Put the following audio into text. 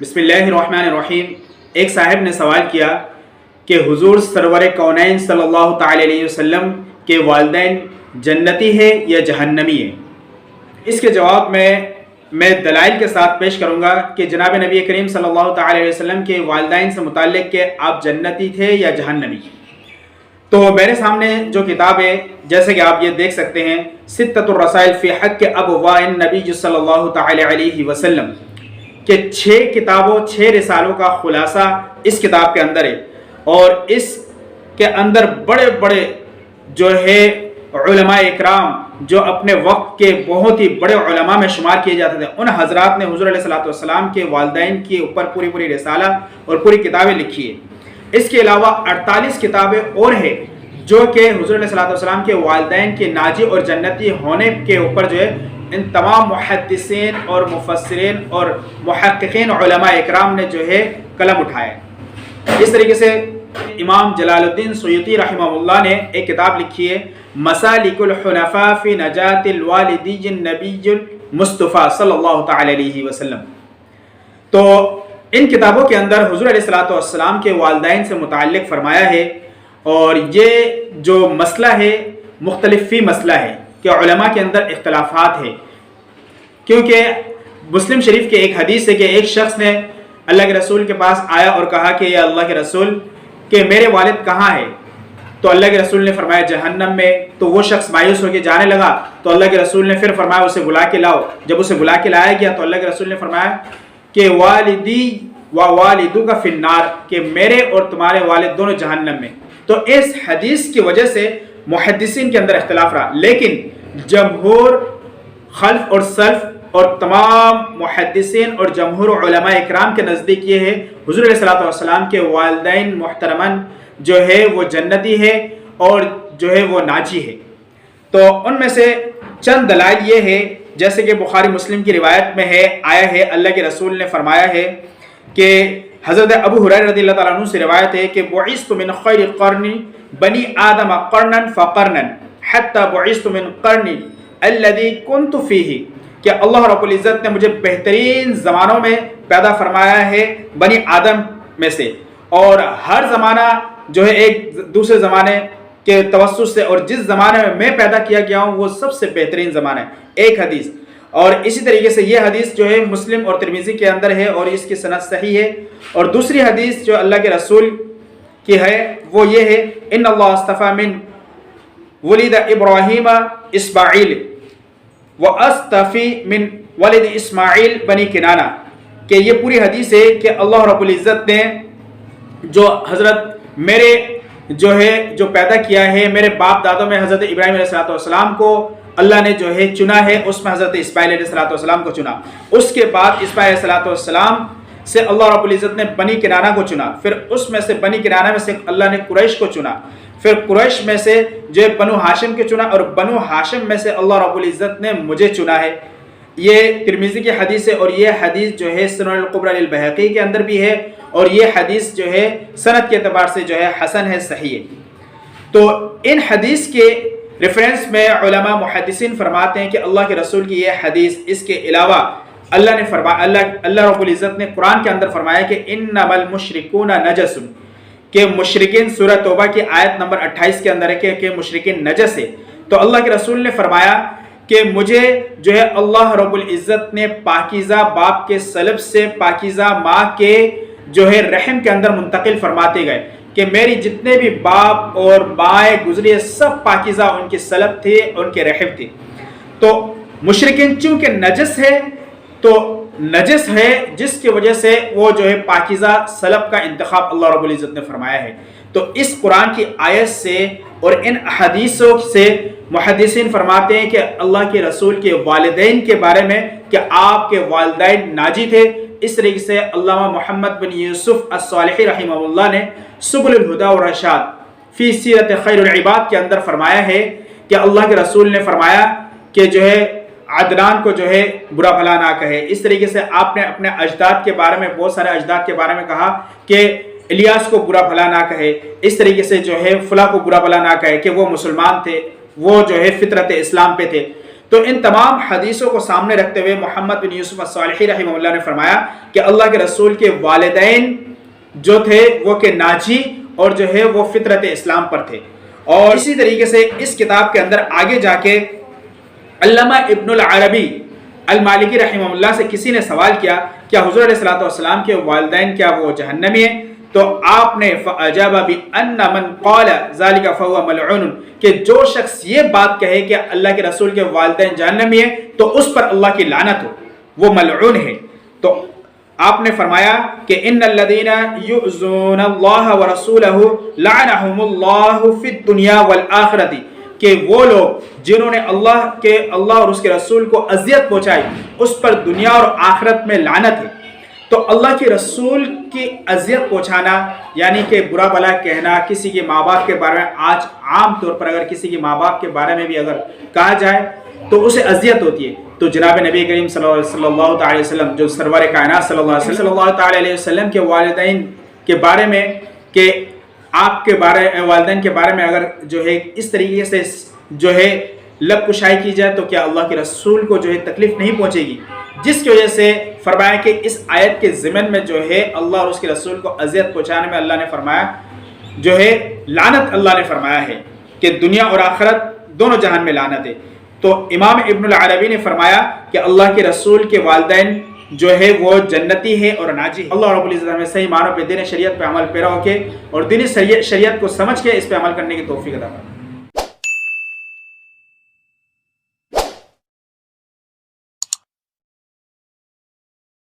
بسم اللہ الرحمن الرحیم۔ ایک صاحب نے سوال کیا کہ حضور سرور کونین صلی اللہ تعالی علیہ وسلم کے والدین جنتی ہے یا جہنمی ہے؟ اس کے جواب میں دلائل کے ساتھ پیش کروں گا کہ جناب نبی کریم صلی اللہ تعالی علیہ وسلم کے والدین سے متعلق کہ آپ جنتی تھے یا جہنمی۔ تو میرے سامنے جو کتاب ہے، جیسے کہ آپ یہ دیکھ سکتے ہیں، ستۃ الرسائل فی حق ابواء النبی صلی اللہ تعالی علیہ وسلم کہ 6 کتابوں 6 رسالوں کا خلاصہ اس کتاب کے اندر ہے، اور اس کے اندر بڑے بڑے جو ہے علماء اکرام جو اپنے وقت کے بہت ہی بڑے علماء میں شمار کیے جاتے تھے، ان حضرات نے حضور علیہ والسلام کے والدین کے اوپر پوری رسالہ اور پوری کتابیں لکھی ہے۔ اس کے علاوہ 48 کتابیں اور ہیں جو کہ حضور علیہ والسلام کے والدین کے ناجی اور جنتی ہونے کے اوپر جو ہے ان تمام محدثین اور مفسرین اور محققین علماء اکرام نے جو ہے قلم اٹھایا۔ اس طریقے سے امام جلال الدین سیوطی رحمہ اللہ نے ایک کتاب لکھی ہے، مسالک الحنفاء فی نجات الوالدی النبی المصطفیٰ صلی اللہ تعالی علیہ وسلم۔ تو ان کتابوں کے اندر حضور علیہ والسلام کے والدین سے متعلق فرمایا ہے، اور یہ جو مسئلہ ہے مختلف فی مسئلہ ہے کہ علماء کے اندر اختلافات ہیں، کیونکہ مسلم شریف کے ایک حدیث ہے کہ ایک شخص نے اللہ کے رسول کے پاس آیا اور کہا کہ یا اللہ کے رسول کہ میرے والد کہاں ہے؟ تو اللہ کے رسول نے فرمایا جہنم میں۔ تو وہ شخص مایوس ہو کے جانے لگا، تو اللہ کے رسول نے پھر فرمایا اسے بلا کے لاؤ۔ جب اسے بلا کے لایا گیا تو اللہ کے رسول نے فرمایا کہ والدی و والدو کا فی النار، کہ میرے اور تمہارے والد دونوں جہنم میں۔ تو اس حدیث کی وجہ سے محدثین کے اندر اختلاف رہا، لیکن جمہور خلف اور سلف اور تمام محدثین اور جمہور علماء اکرام کے نزدیک یہ ہے حضور علیہ والسلام کے والدین محترمن جو ہے وہ جنتی ہے اور جو ہے وہ ناجی ہے۔ تو ان میں سے چند دلائل یہ ہے، جیسے کہ بخاری مسلم کی روایت میں ہے، آیا ہے اللہ کے رسول نے فرمایا ہے کہ حضرت ابو ہریرہ رضی اللہ تعالیٰ عنہ سے روایت ہے کہ بعثت من خیر قرن بنی آدم قرنا فقرنا حتی بعثت من قرن الذی کنت فیہ، کہ اللہ رب العزت نے مجھے بہترین زمانوں میں پیدا فرمایا ہے بنی آدم میں سے، اور ہر زمانہ جو ہے ایک دوسرے زمانے کے توسط سے، اور جس زمانے میں پیدا کیا گیا ہوں وہ سب سے بہترین زمانہ ہے۔ ایک حدیث، اور اسی طریقے سے یہ حدیث جو ہے مسلم اور ترمذی کے اندر ہے اور اس کی سند صحیح ہے۔ اور دوسری حدیث جو اللہ کے رسول کی ہے وہ یہ ہے، ان اللہ اصطفیٰ من ولد ابراہیم اسماعیل واصطفی من ولد اسماعیل بنی کنانہ، کہ یہ پوری حدیث ہے کہ اللہ رب العزت نے جو حضرت میرے جو پیدا کیا ہے میرے باپ دادوں میں حضرت ابراہیم علیہ السلام کو اللہ نے جو ہے چنا ہے، اس میں حضرت اسماعیل علیہ السلام کو چنا۔ اس کے بعد اسماعیل علیہ السلام سے اللہ رب العزت نے بنی کنانہ کو چنا، پھر اس میں سے بنی کنانہ میں سے اللہ نے قریش کو چنا، پھر قریش میں سے جو بنو ہاشم کو چنا، اور بنو ہاشم میں سے اللہ رب العزت نے مجھے چنا ہے۔ یہ ترمذی کی حدیث ہے، اور یہ حدیث جو ہے سنن الکبریٰ للبیہقی کے اندر بھی ہے، اور یہ حدیث جو ہے سند کے اعتبار سے جو ہے حسن ہے، صحیح ہے۔ تو ان حدیث کے ریفرنس میں علماء محدثین فرماتے ہیں کہ اللہ کے رسول کی یہ حدیث، اس کے علاوہ اللہ رب العزت نے قرآن کے اندر فرمایا کہ انما المشرکون نجس، کہ مشرکین سورہ توبہ کی آیت نمبر 28 کے اندر ہے کہ مشرکین نجس ہے۔ تو اللہ کے رسول نے فرمایا کہ مجھے جو ہے اللہ رب العزت نے پاکیزہ باپ کے سلب سے پاکیزہ ماں کے جو ہے رحم کے اندر منتقل فرماتے گئے، کہ میری جتنے بھی باپ اور مائیں گزری سب پاکیزہ ان کے سلب تھے، ان کے رحم تھے۔ تو مشرکین چونکہ نجس ہے، تو نجس ہے جس کی وجہ سے وہ جو ہے پاکیزہ سلب کا انتخاب اللہ رب العزت نے فرمایا ہے۔ تو اس قرآن کی آیت سے اور ان احادیثوں سے محدثین فرماتے ہیں کہ اللہ کے رسول کے والدین کے بارے میں کہ آپ کے والدین ناجی تھے۔ اس طریقے سے علامہ محمد بن یوسف الصالحی رحمہ اللہ نے سبل الہدی والرشاد فی سیرت خیر العباد کے اندر فرمایا ہے کہ اللہ کے رسول نے فرمایا کہ جو ہے عدنان کو جو ہے برا بھلا نہ کہے۔ اس طریقے سے آپ نے اپنے اجداد کے بارے میں، بہت سارے اجداد کے بارے میں کہا کہ الیاس کو برا بھلا نہ کہے، اس طریقے سے جو ہے فلاں کو برا بھلا نہ کہے کہ وہ مسلمان تھے، وہ جو ہے فطرت اسلام پہ تھے۔ تو ان تمام حدیثوں کو سامنے رکھتے ہوئے محمد بن یوسف الصالحی رحمہ اللہ نے فرمایا کہ اللہ کے رسول کے والدین جو تھے وہ کہ ناجی اور جو ہے وہ فطرت اسلام پر تھے. اور اسی طریقے سے اس کتاب کے اندر آگے جا کے علامہ ابن العربی المالکی رحمہ اللہ سے کسی نے سوال کیا کیا حضور علیہ الصلوۃ والسلام کے والدین کیا وہ جہنمی ہیں؟ تو آپ نے فَأَجَابَ بِأَنَّ مَنْ قَالَ ذَلِكَ فَهُوَ مَلْعُونٌ کہ جو شخص یہ بات کہے کہ اللہ کے رسول کے والدین جہنمی ہیں تو اس پر اللہ کی لعنت ہو، وہ ملعون ہے. تو آپ نے فرمایا کہ ان الذین یؤذون اللہ ورسولہ لعنہم اللہ فی الدنیا والآخرۃ کہ وہ لوگ جنہوں نے اللہ اور اس کے رسول کو اذیت پہنچائی اس پر دنیا اور آخرت میں لعنت ہے. تو اللہ کے رسول کی اذیت پہنچانا یعنی کہ برا بھلا کہنا کسی کے ماں باپ کے بارے میں، آج عام طور پر اگر کسی کے ماں باپ کے بارے میں بھی اگر کہا جائے تو اسے اذیت ہوتی ہے. تو جناب نبی کریم صلی اللہ تعالی علیہ وسلم جو سرور کائنات صلی اللہ تعالی علیہ وسلم کے والدین کے بارے میں کہ آپ کے والدین کے بارے میں اگر جو ہے اس طریقے سے جو ہے لب کشائی کی جائے تو کیا اللہ کے رسول کو جو ہے تکلیف نہیں پہنچے گی، جس کی وجہ سے فرمایا کہ اس آیت کے ضمن میں جو ہے اللہ اور اس کے رسول کو اذیت پہنچانے میں اللہ نے فرمایا جو ہے لعنت اللہ نے فرمایا ہے کہ دنیا اور آخرت دونوں جہان میں لعنت ہے. تو امام ابن العربی نے فرمایا کہ اللہ کے رسول کے والدین جو ہے وہ جنتی ہے اور ناجی ہے. اللہ رب العزت ہمیں صحیح معنوں پہ دین شریعت پہ عمل پیرا ہو کے اور دین شریعت کو سمجھ کے اس پہ عمل کرنے کی توفیق عطا فرمائے.